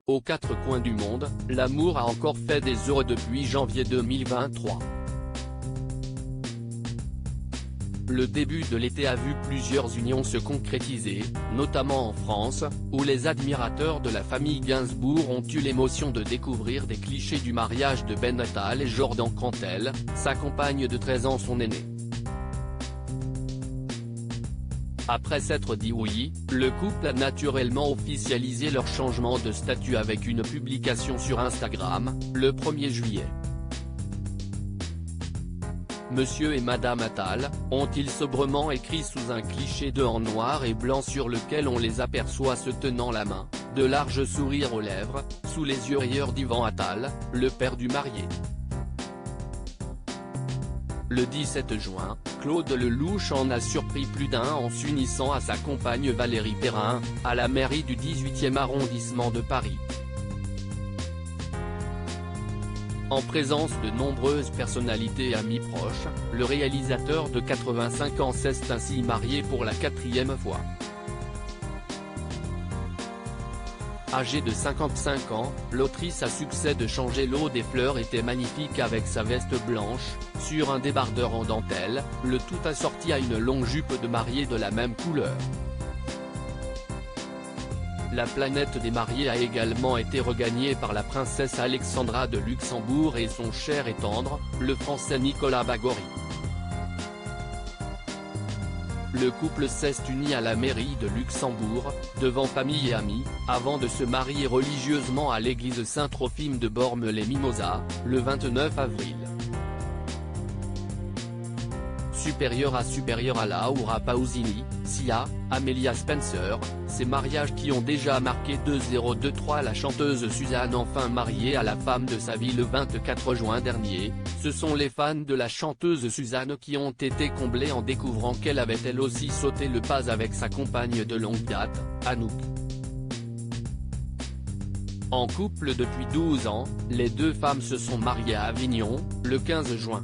Aux quatre coins du monde, l'amour a encore fait des heureux depuis janvier 2023. Le début de l'été a vu plusieurs unions se concrétiser, notamment en France, où les admirateurs de la famille Gainsbourg ont eu l'émotion de découvrir des clichés du mariage de Ben Attal et Jordan Cantel, sa compagne de 13 ans son aîné. Après s'être dit oui, le couple a naturellement officialisé leur changement de statut avec une publication sur Instagram, le 1er juillet. Monsieur et Madame Attal, ont-ils sobrement écrit sous un cliché de en noir et blanc sur lequel on les aperçoit se tenant la main, de larges sourires aux lèvres, sous les yeux rieurs d'Yvan Attal, le père du marié. Le 17 juin, Claude Lelouch en a surpris plus d'un en s'unissant à sa compagne Valérie Perrin, à la mairie du 18e arrondissement de Paris. En présence de nombreuses personnalités et amis proches, le réalisateur de 85 ans s'est ainsi marié pour la 4e fois. Âgée de 55 ans, l'autrice à succès de Changer l'eau des fleurs était magnifique avec sa veste blanche, sur un débardeur en dentelle, le tout assorti à une longue jupe de mariée de la même couleur. La planète des mariés a également été regagnée par la princesse Alexandra de Luxembourg et son cher et tendre, le français Nicolas Baghori. Le couple s'est uni à la mairie de Luxembourg, devant famille et amis, avant de se marier religieusement à l'église Saint-Trophime de Bormes-les-Mimosas, le 29 avril. Supérieur à Laura Pausini, Sia, Amelia Spencer, ces mariages qui ont déjà marqué 2023 la chanteuse Suzanne enfin mariée à la femme de sa vie le 24 juin dernier, ce sont les fans de la chanteuse Suzanne qui ont été comblés en découvrant qu'elle avait elle aussi sauté le pas avec sa compagne de longue date, Anouk. En couple depuis 12 ans, les deux femmes se sont mariées à Avignon, le 15 juin.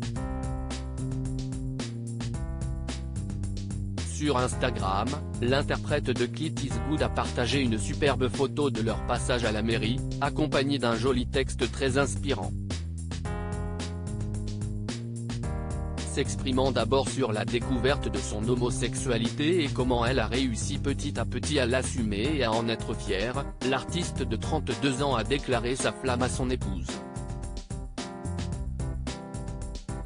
Sur Instagram, l'interprète de Clint Eastwood a partagé une superbe photo de leur passage à la mairie, accompagnée d'un joli texte très inspirant. S'exprimant d'abord sur la découverte de son homosexualité et comment elle a réussi petit à petit à l'assumer et à en être fière, l'artiste de 32 ans a déclaré sa flamme à son épouse.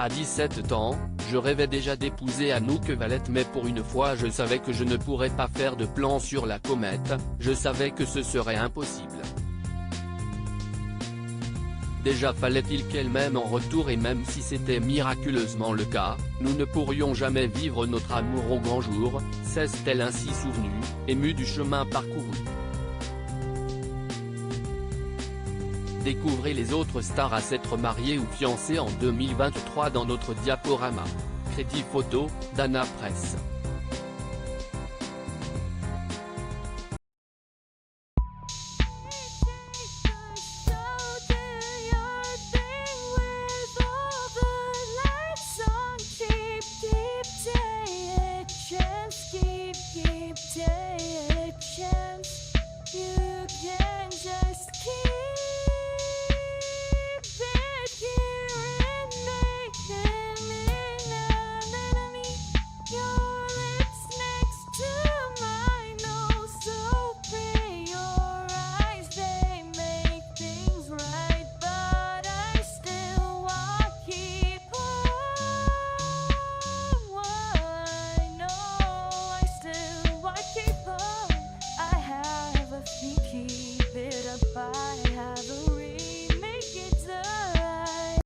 À 17 ans, je rêvais déjà d'épouser Anouk Valette mais pour une fois je savais que je ne pourrais pas faire de plan sur la comète, je savais que ce serait impossible. Déjà fallait-il qu'elle m'aime en retour et même si c'était miraculeusement le cas, nous ne pourrions jamais vivre notre amour au grand jour, s'est-elle ainsi souvenue, émue du chemin parcouru. Découvrez les autres stars à s'être mariées ou fiancées en 2023 dans notre diaporama. Crédit photo, Dana Presse.